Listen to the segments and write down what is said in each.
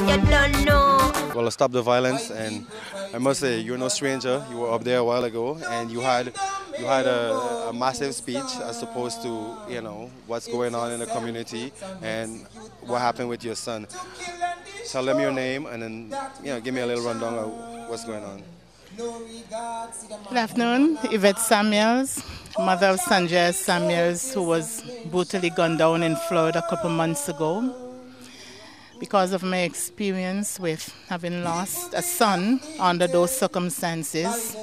You don't know. Well, stop the violence, and I must say you're no stranger. You were up there a while ago, and you had a massive speech as opposed to what's going on in the community and what happened with your son. Tell them your name, and then give me a little rundown of what's going on. Good afternoon, Yvette Samuels, mother of Sanjay Samuels, who was brutally gunned down in Florida a couple months ago. Because of my experience with having lost a son under those circumstances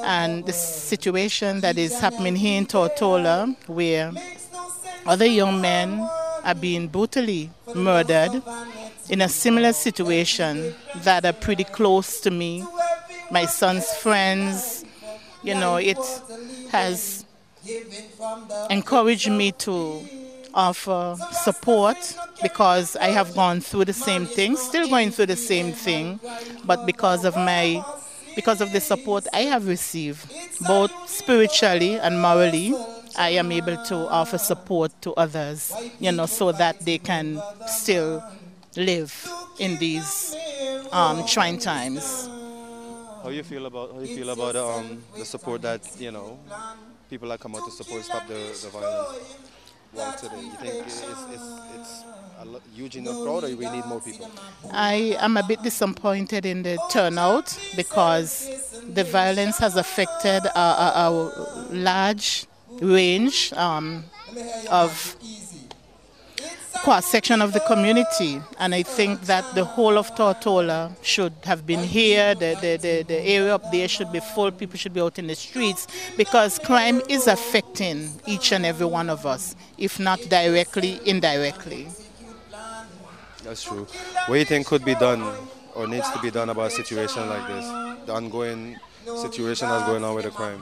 and the situation that is happening here in Tortola, where other young men are being brutally murdered in a similar situation that are pretty close to me, my son's friends, it has encouraged me to offer support because I have gone through the same thing, still going through the same thing, but because of the support I have received, both spiritually and morally, I am able to offer support to others, so that they can still live in these trying times. How you feel about the support that people that come out to support stop the violence? Well, today, you think it's a huge enough crowd, or we need more people? I am a bit disappointed in the turnout because the violence has affected a large range of cross-section of the community, and I think that the whole of Tortola should have been here. The area up there should be full. People should be out in the streets because crime is affecting each and every one of us, if not directly, indirectly. That's true. What do you think could be done or needs to be done about a situation like this, the ongoing situation that's going on with the crime?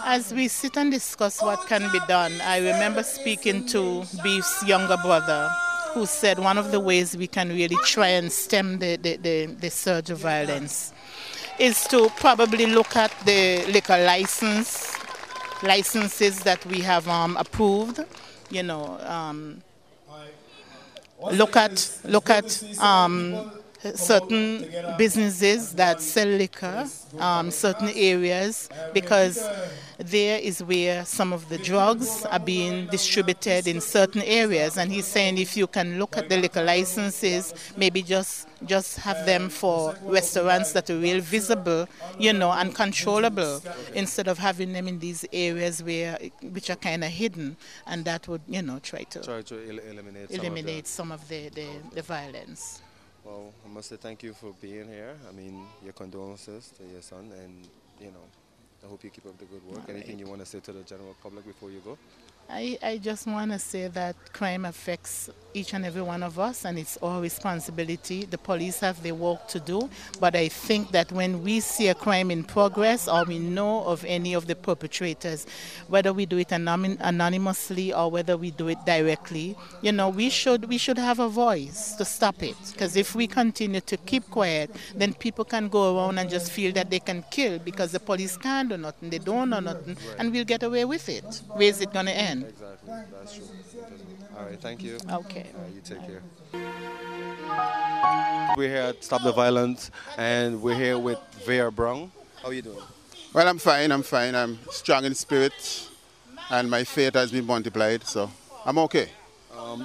As we sit and discuss what can be done, I remember speaking to Beef's younger brother, who said one of the ways we can really try and stem the surge of violence is to probably look at the liquor licenses that we have approved. Look at certain businesses that sell liquor, certain areas, because there is where some of the drugs are being distributed in certain areas. And he's saying if you can look at the liquor licenses, maybe just have them for restaurants that are real visible, and controllable, instead of having them in these areas which are kind of hidden, and that would, try to eliminate some of the violence. Well, I must say thank you for being here. I mean, your condolences to your son, and I hope you keep up the good work. Anything you want to say to the general public before you go? I just want to say that crime affects each and every one of us, and it's our responsibility. The police have their work to do, but I think that when we see a crime in progress or we know of any of the perpetrators, whether we do it anonymously or whether we do it directly, we should have a voice to stop it. Because if we continue to keep quiet, then people can go around and just feel that they can kill because the police can't do nothing, they don't know nothing, and we'll get away with it. Where is it going to end? Exactly, that's true. All right, thank you. Okay. You take care. We're here at Stop the Violence, and we're here with Vera Brown. How are you doing? Well, I'm fine. I'm strong in spirit, and my faith has been multiplied, so I'm okay.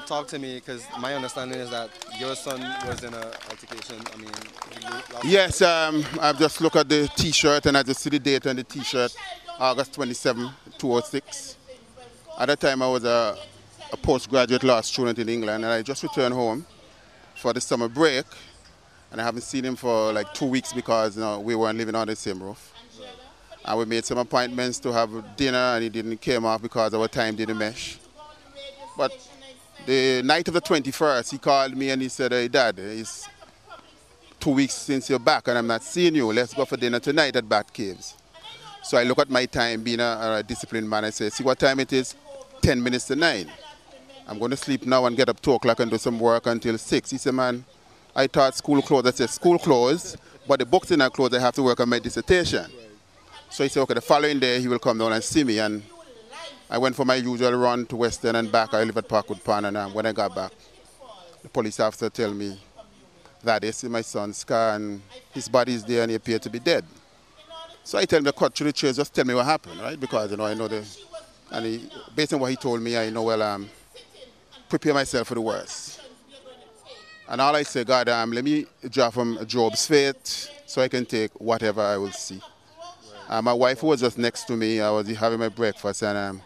Talk to me, because my understanding is that your son was in an altercation. I mean, yes, I've just looked at the T-shirt, and I just see the date on the T-shirt, August 27, 2006. At that time, I was a postgraduate law student in England, and I just returned home for the summer break, and I haven't seen him for like 2 weeks because we weren't living under the same roof. And we made some appointments to have dinner, and he didn't come off because our time didn't mesh. But the night of the 21st, he called me and he said, "Hey, Dad, it's 2 weeks since you're back, and I'm not seeing you. Let's go for dinner tonight at Bat Caves." So I look at my time, being a disciplined man, I say, "See what time it is? 10 minutes to 9. I'm going to sleep now and get up 2 o'clock and do some work until 6. He said, "Man, I thought school clothes." I said, "School clothes, but the books in our clothes, I have to work on my dissertation." So he said, "Okay, the following day he will come down and see me." And I went for my usual run to Western and back. I live at Parkwood Pond, and when I got back, the police officer told me that they see my son's car and his body is there and he appeared to be dead. So I tell him to cut through the chase, just tell me what happened, right? Because, you know, I know based on what he told me, I know, well, prepare myself for the worst. And all I say, God, let me draw from Job's fate so I can take whatever I will see. My wife was just next to me. I was having my breakfast and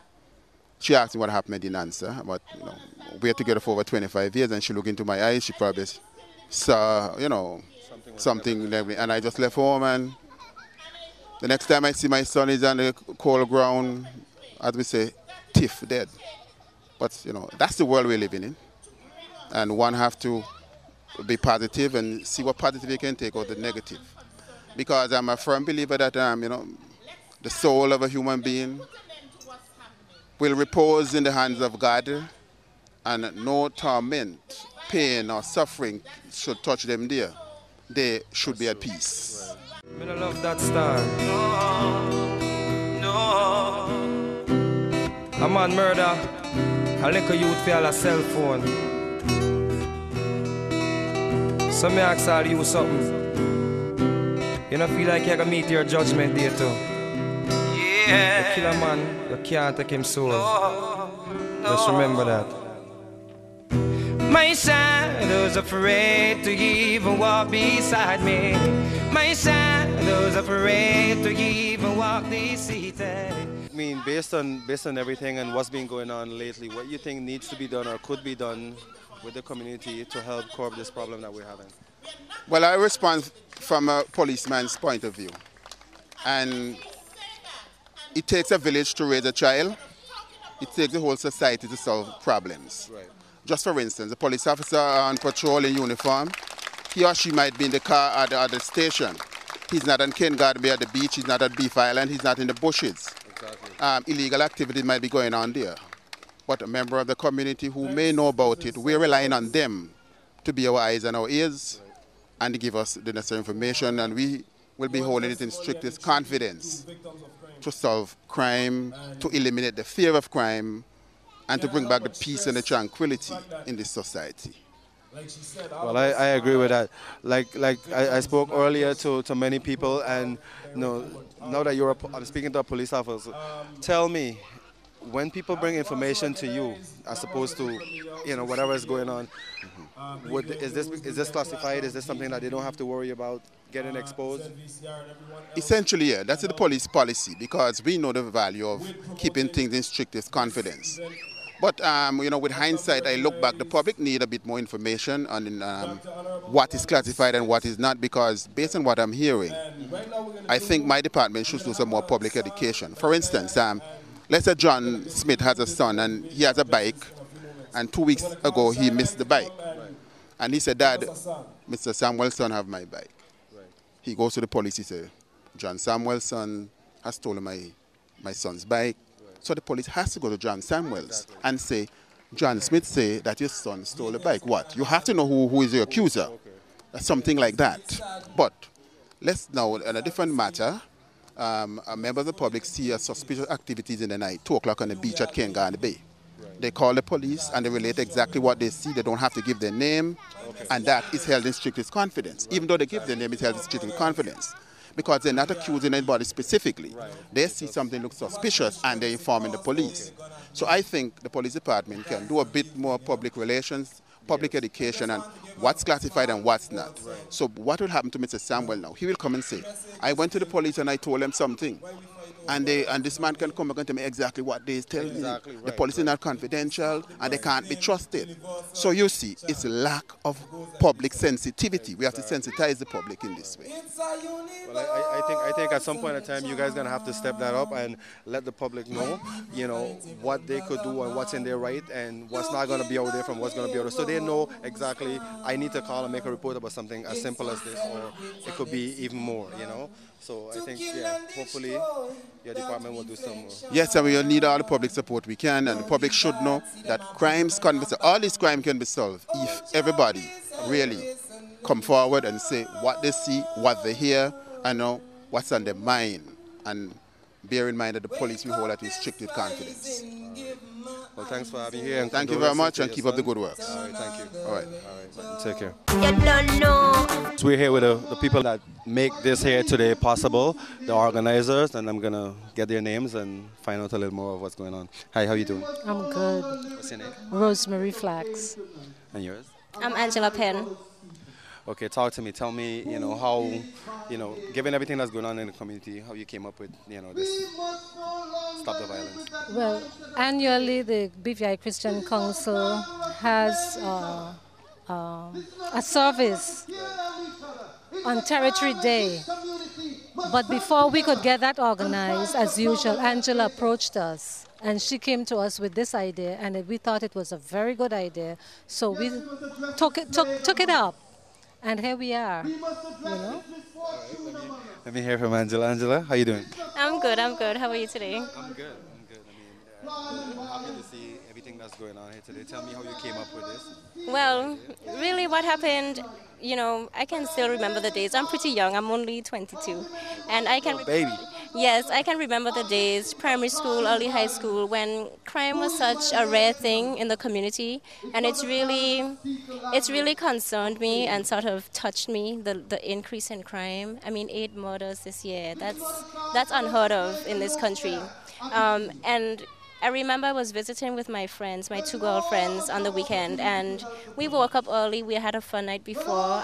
she asked me what happened. I didn't answer. But, you know, we're together for over 25 years and she looked into my eyes. She probably saw, you know, something. And I just left home and the next time I see my son is on the cold ground, as we say, tiff, dead. But, you know, that's the world we're living in. And one have to be positive and see what positive you can take out the negative. Because I'm a firm believer that, you know, the soul of a human being will repose in the hands of God and no torment, pain or suffering should touch them there. They should be at peace. I don't love that star. No. A man murder, a little youth feel a cell phone. So me ask all you something. You don't feel like you're gonna meet your judgment day too. Yeah. You kill a man, you can't take him soul. Just remember that. My shadow's afraid to even walk beside me. My shadow's afraid to even walk this city. I mean, based on everything and what's been going on lately, what you think needs to be done or could be done with the community to help curb this problem that we're having? Well, I respond from a policeman's point of view. And it takes a village to raise a child. It takes the whole society to solve problems. Right. Just for instance, a police officer on patrol in uniform, he or she might be in the car at the station. He's not on Ken Garden at the beach, he's not at Beef Island, he's not in the bushes. Exactly. Illegal activity might be going on there. But a member of the community who may know about it, we're relying on them to be our eyes and our ears and to give us the necessary information, and we will be holding it in strictest confidence to solve crime, to eliminate the fear of crime, and to bring back the peace and the tranquility in this society. Well, I agree with that. Like I spoke earlier to many people, and you know, now that I'm speaking to a police officer, tell me, when people bring information to you, as opposed to, you know, whatever is going on, is this classified? Is this something that they don't have to worry about getting exposed? Essentially, yeah, that's the police policy, because we know the value of keeping things in strictest confidence. But, you know, with hindsight, I look back, the public need a bit more information on what is classified and what is not, because based on what I'm hearing, I think my department should do some more public education. For instance, let's say John Smith has a son and he has a bike, and 2 weeks ago he missed the bike. And he said, Dad, Mr. Samuel's son have my bike. He goes to the police, he said, John Samuel's son has stolen my son's bike. So the police has to go to John Samuel's and say, John Smith say that your son stole the bike. What? You have to know who is the accuser. Something like that. But let's now, on a different matter, a member of the public see suspicious activities in the night, 2 o'clock on the beach at Kengani Bay. They call the police and they relate exactly what they see. They don't have to give their name, and that is held in strictest confidence. Even though they give their name, it's held in strictest confidence, because they're not accusing anybody specifically. They see something looks suspicious and they're informing the police. So I think the police department can do a bit more public relations, public education, and what's classified and what's not. So what will happen to Mr. Samuel now? He will come and say, I went to the police and I told them something. And this man can come back and tell me exactly what they tell me. The police is not confidential and they can't be trusted. So you see, it's lack of public sensitivity. We have to sensitize the public in this way. Well, I think at some point in time you guys are going to have to step that up and let the public know, you know, what they could do and what's in their right and what's not going to be out there from what's going to be out there. So they know exactly, I need to call and make a report about something as simple as this, or it could be even more, you know. So I think, yeah, hopefully your department will do some more. Yes, and we need all the public support we can, and the public should know that all these crimes can be solved if everybody really come forward and say what they see, what they hear, and know what's on their mind. And bear in mind that the police will hold that in strict confidence. Well, thanks for having me here. And thank you very much, and keep up the good work. All right, thank you. All right. All right, take care. You don't know. So we're here with the people that make this here today possible, the organizers, and I'm gonna get their names and find out a little more of what's going on. Hi, how you doing? I'm good. What's your name? Rosemary Flax. And yours? I'm Angela Penn. Okay, talk to me. Tell me, how, given everything that's going on in the community, how you came up with, this Stop the Violence. Well, annually the BVI Christian Council has a service on Territory Day. But before we could get that organized, as usual, Angela approached us. And she came to us with this idea, and we thought it was a very good idea. So we took it up. And here we are, Let me hear from Angela. Angela, how you doing? I'm good, I'm good. How are you today? I'm good. I'm happy to see everything that's going on here today. Tell me how you came up with this. Well, really what happened, I can still remember the days. I'm pretty young, I'm only 22. And I can... Baby. Yes, I can remember the days, primary school, early high school, when crime was such a rare thing in the community. And it's really concerned me and sort of touched me, the increase in crime. I mean, 8 murders this year, that's unheard of in this country. And I remember I was visiting with my friends, my 2 girlfriends on the weekend, and we woke up early. We had a fun night before.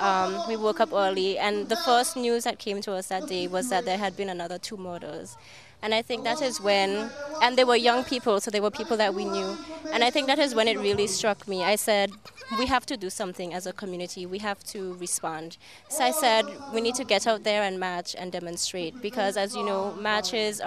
We woke up early, and the first news that came to us that day was that there had been another 2 murders. And I think that is when, and they were young people, so they were people that we knew. And I think that is when it really struck me. I said, we have to do something as a community. We have to respond. So I said, we need to get out there and march and demonstrate, because as you know, marches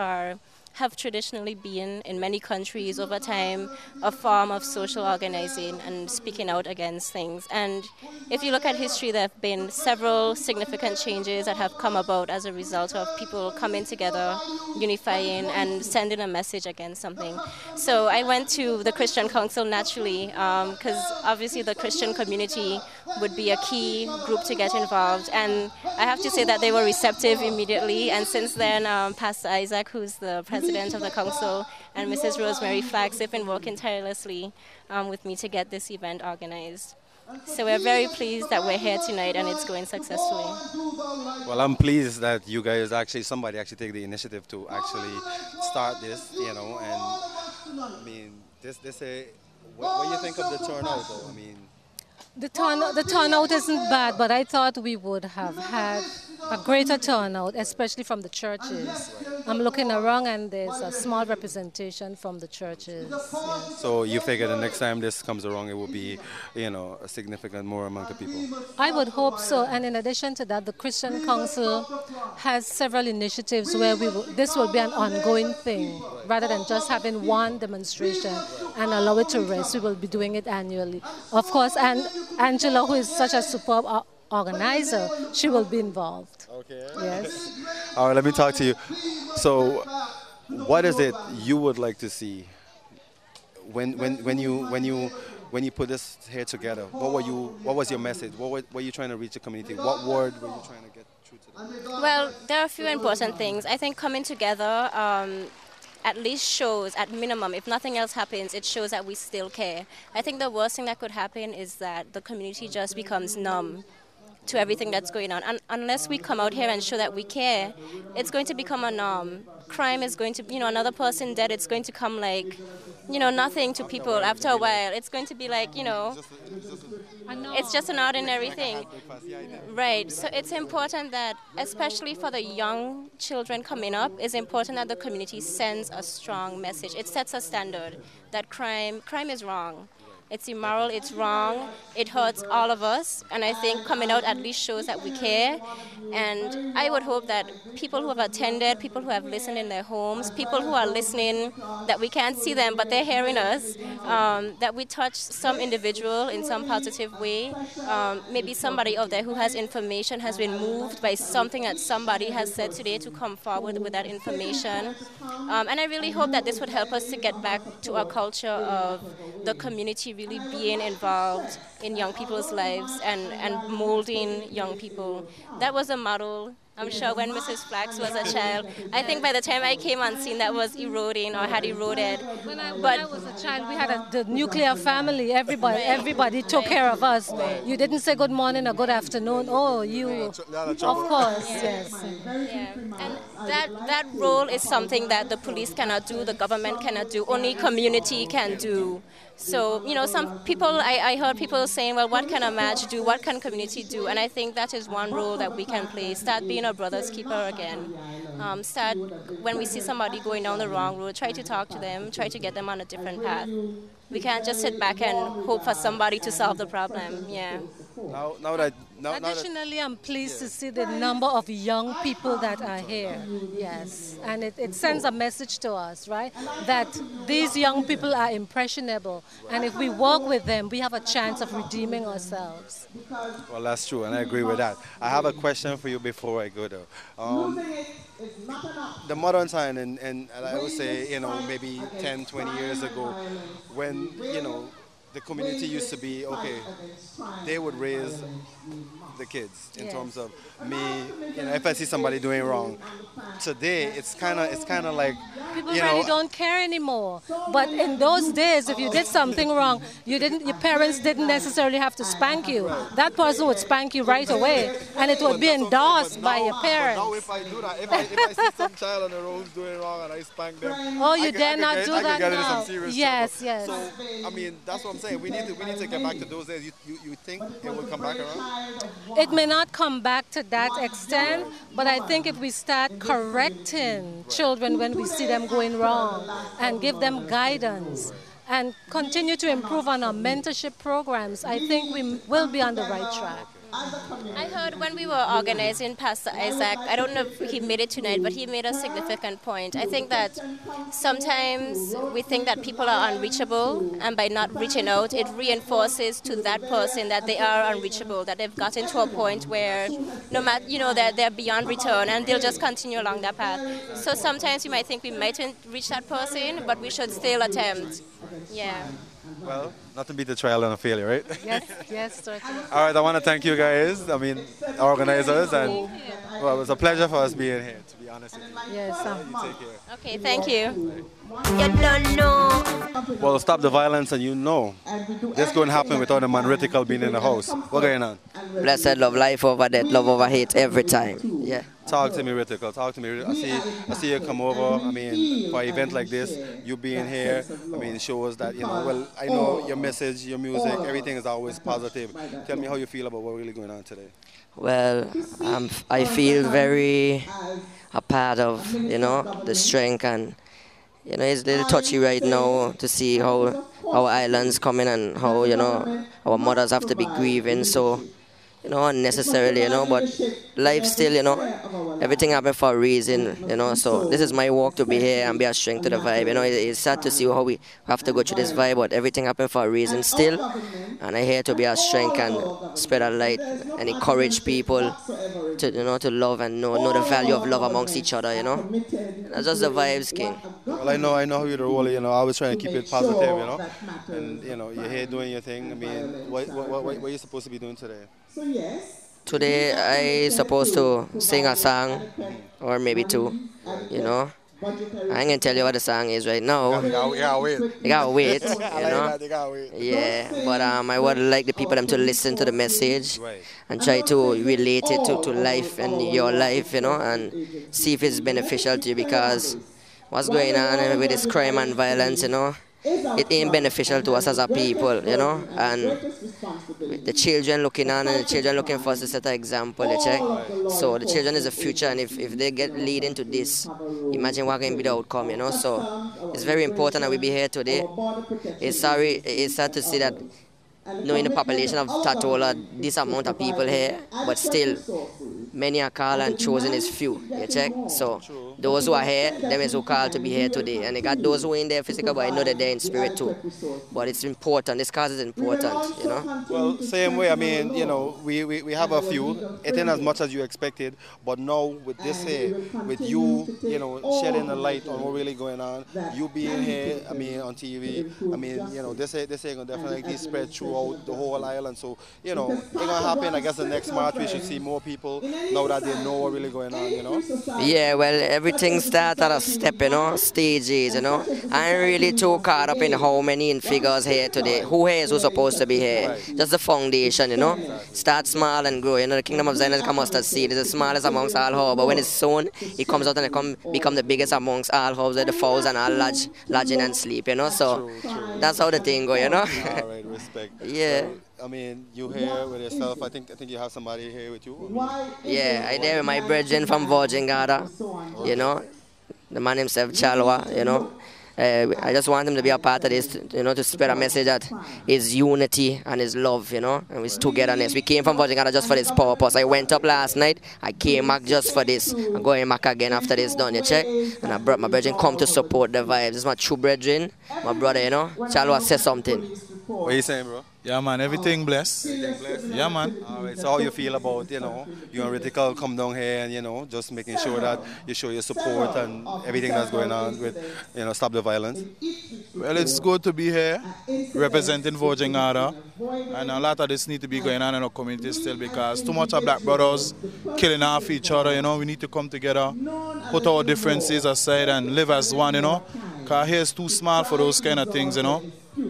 have traditionally been, in many countries over time, a form of social organizing and speaking out against things. And if you look at history, there have been several significant changes that have come about as a result of people coming together, unifying, and sending a message against something. So I went to the Christian Council naturally, because obviously the Christian community would be a key group to get involved. And I have to say that they were receptive immediately. And since then, Pastor Isaac, who's the president of the council, and Mrs. Rosemary Flax, they've been working tirelessly with me to get this event organized. So we're very pleased that we're here tonight and it's going successfully. Well, I'm pleased that you guys somebody take the initiative to actually start this, and I mean, what do you think of the turnout though? I mean, the turnout isn't bad, but I thought we would have had a greater turnout, especially from the churches. I'm looking around and there's a small representation from the churches. Yes. So you figure the next time this comes around, it will be, a significant more amount of people? I would hope so. And in addition to that, the Christian Council has several initiatives where this will be an ongoing thing, rather than just having one demonstration and allow it to rest. We will be doing it annually. Of course, and Angela, who is such a superb organizer, she will be involved. Okay. Yes. All right, let me talk to you. So, what is it you would like to see when you put this here together? What was your message? What were you trying to reach the community? What word were you trying to get through to them? Well, there are a few important things. I think coming together at least shows, at minimum, if nothing else happens, it shows that we still care. I think the worst thing that could happen is that the community just becomes numb to everything that's going on. And unless we come out here and show that we care, it's going to become a norm. Crime is going to, another person dead, it's going to come like, nothing to people after a while. It's going to be like, it's just an ordinary thing. Right, so it's important that, especially for the young children coming up, it's important that the community sends a strong message. It sets a standard that crime is wrong. It's immoral, it's wrong, it hurts all of us, and I think coming out at least shows that we care. And I would hope that people who have attended, people who have listened in their homes, people who are listening, that we can't see them but they're hearing us, that we touch some individual in some positive way. Maybe somebody out there who has information has been moved by something that somebody has said today to come forward with that information. And I really hope that this would help us to get back to a culture of the community really being involved in young people's lives and molding young people. That was a model I'm sure when Mrs. Flax was a child, I think by the time I came on scene that was eroding or had eroded. When I was a child, we had the nuclear family. Everybody took care of us. You didn't say good morning or good afternoon. Oh, you, of course, yes. Yeah. And that role is something that the police cannot do, the government cannot do, only community can do. So, you know, some people, I heard people saying, well, what can a match do? What can community do? And I think that is one role that we can play. Start being a brother's keeper again. Start, when we see somebody going down the wrong road, try to talk to them, try to get them on a different path. We can't just sit back and hope for somebody to solve the problem. Yeah. Additionally, I'm pleased to see the number of young people that are here. Yes, and it sends a message to us, right? That these young people are impressionable, and if we work with them, we have a chance of redeeming ourselves. Well, that's true, and I agree with that. I have a question for you before I go though. The modern time, and I would say, you know, maybe 10, 20 years ago, when, you know, the community used to be, okay, they would raise the kids in terms of me, you know, if I see somebody doing wrong. Today, it's kind of like, people you really know, don't care anymore. But in those days, if you did something wrong, your parents didn't necessarily have to spank you. That person would spank you right away, and it would be endorsed by your parents. Now if I do that, if I see some child on the road who's doing wrong and I spank them, oh, you dare not do that now. Yes, yes. So, I mean, that's what I'm saying. We need to get back to those days. You think it will come back around? It may not come back to that extent, but I think if we start correcting children when we see them going wrong and give them guidance and continue to improve on our mentorship programs, I think we will be on the right track. I heard when we were organizing Pastor Isaac, I don't know if he made it tonight, but he made a significant point. I think that sometimes we think that people are unreachable, and by not reaching out, it reinforces to that person that they are unreachable, that they've gotten to a point where no matter, you know, that they're beyond return, and they'll just continue along that path. So sometimes you might think we mightn't reach that person, but we should still attempt. Yeah. Well, nothing beat the trial and a failure, right? Yes, yes, certainly. All right, I want to thank you guys, I mean, organizers, and well, it was a pleasure for us being here, to be honest with you. Yes. You take care. Okay, thank you. You don't know. Well, stop the violence, and you know this going to happen without a man reticle being in the house. What's going on? Blessed love, life over death, love over hate every time. Yeah. Talk to me, Reticle. Talk to me. I see you come over. I mean, for an event like this, you being here, I mean, shows that, you know, well, I know your message, your music, everything is always positive. Tell me how you feel about what's really going on today. Well, I feel very a part of, you know, the strength, and, you know, it's a little touchy right now to see how our islands coming and how, you know, our mothers have to be grieving. So, you know, unnecessarily, you know, but life still, you know, everything happened for a reason, you know, so this is my walk to be here and be a strength to the vibe, you know. It's sad to see how we have to go through this vibe, but everything happened for a reason still, and I'm here to be a strength and spread a light and encourage people to, you know, to love and know the value of love amongst each other, you know. That's just the vibes, King. Well, I know how you're rolling, you know. I was trying to keep it positive, you know, and, you know, you're here doing your thing. I mean, what are you supposed to be doing today? Today I supposed to sing a song, or maybe two, you know. I ain't gonna tell you what the song is right now. You gotta wait. You gotta wait, you know. You gotta wait. Yeah, but I would like the people them to listen to the message and try to relate it to life and your life, you know, and see if it's beneficial to you, because what's going on with this crime and violence, you know, it ain't beneficial to us as a people, you know, and the children looking on and the children looking for us to set an example, you check. So the children is the future, and if they get lead into this, imagine what can be the outcome, you know. So it's very important that we be here today. It's sad to see that, knowing the population of Tatola, this amount of people here, but still many are called and chosen is few, you check. So those who are here, them is who called to be here today. And they got those who are in there physical, but I know that they're in spirit too. But it's important. This cause is important, you know. Well, same way. I mean, you know, we have a few. It ain't as much as you expected, but now with this here, with you, you know, shedding the light on what's really going on, you being here, I mean, on TV, I mean, you know, this ain't gonna definitely spread throughout the whole island. So, you know, it's gonna happen. I guess the next March we should see more people now that they know what's really going on, you know. Yeah, well, everything starts at a step, you know, stages, you know. I ain't really too caught up in how many in figures here today. Who here is who's supposed to be here? Just the foundation, you know. Start small and grow. You know, the kingdom of Zion is like a mustard seed. It's the smallest amongst all hubs, but when it's sown, it comes out and it become the biggest amongst all hubs, like the fowls and all lodging and sleep, you know. So that's how the thing go, you know. All right, respect. Yeah. I mean, you here with yourself. I think you have somebody here with you. Yeah, I there with my brethren from Virgin Gada, you know. The man himself, Chalwa, you know. I just want him to be a part of this, you know, to spread a message that is unity and is love, you know, and it's togetherness. We came from Virgin Gada just for this purpose. I went up last night, I came back just for this. I'm going back again after this done, you check? And I brought my brethren come to support the vibes. This is my true brethren, my brother, you know. Chalwa said something. What are you saying, bro? Yeah, man, everything blessed. Everything blessed? Yeah, man. All right, so how you feel about, you know, you and Ritical come down here and, you know, just making sure that you show your support and everything that's going on with, you know, Stop the Violence? Well, it's good to be here, representing Virgin Gada, and a lot of this need to be going on in our community still because too much of black brothers killing off each other, you know. We need to come together, put our differences aside and live as one, you know, because here is too small for those kind of things, you know.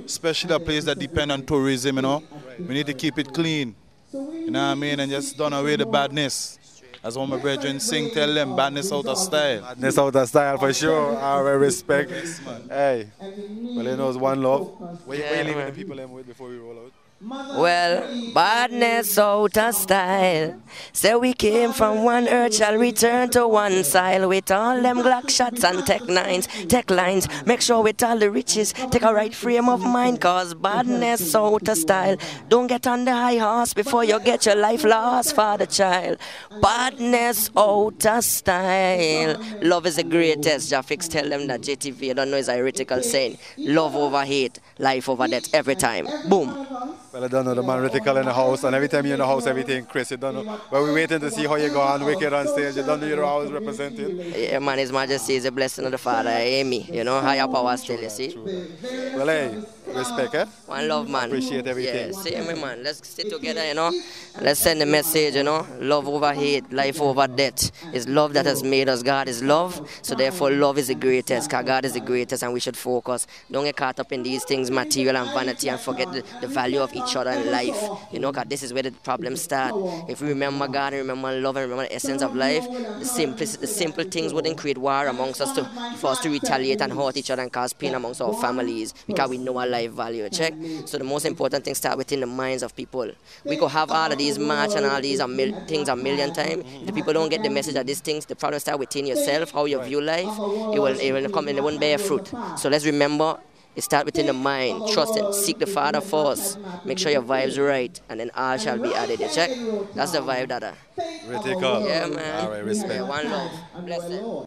Especially a place that depend on tourism, you know. We need to keep it clean, you know what I mean, and just don't away the badness. As one of my brethren sing, tell them, badness out of style. Badness out of style, for sure. All right, respect. Yes, hey, well, you know, it's one love. What are you leaving the people in with before we roll out? Well, badness out of style. Say we came from one earth, shall return to one side. With all them Glock shots and tech lines. Make sure with all the riches, take a right frame of mind. Cause badness out of style. Don't get on the high horse before you get your life lost for the child. Badness out of style. Love is the greatest. Jafix tell them that JTV, you don't know, is a heretical saying. Love over hate, life over death every time. Boom. Well, I don't know, the man Ritical in the house, and every time you're in the house, everything, Chris, you don't know. But we're waiting to see how you go on wicked on stage. You don't know you're always representing. Yeah, man, His Majesty is a blessing of the Father. Amy, you know, higher power still, you see. Well, hey, respect, eh? One love, man. Appreciate everything. Yeah, same, man. Let's sit together, you know. Let's send the message, you know. Love over hate, life over death. It's love that has made us. God is love, so therefore love is the greatest. Because God is the greatest, and we should focus. Don't get caught up in these things, material and vanity, and forget the value of each other in life. You know, because this is where the problems start. If we remember God and remember love and remember the essence of life, the simple things wouldn't create war amongst us for us to retaliate and hurt each other and cause pain amongst our families because we know our life value. Check. So the most important thing start within the minds of people. We could have all of these march and all these things a million times. If the people don't get the message of these things, the problem start within yourself, how you view life. It will come and it won't bear fruit. So let's remember. It starts within the mind. Trust it. Seek the Father first. Make sure your vibe's right, and then all shall be added. You check? That's the vibe, Dada. Ritical. Yeah, man. All right, respect. Yeah, one love. Bless them.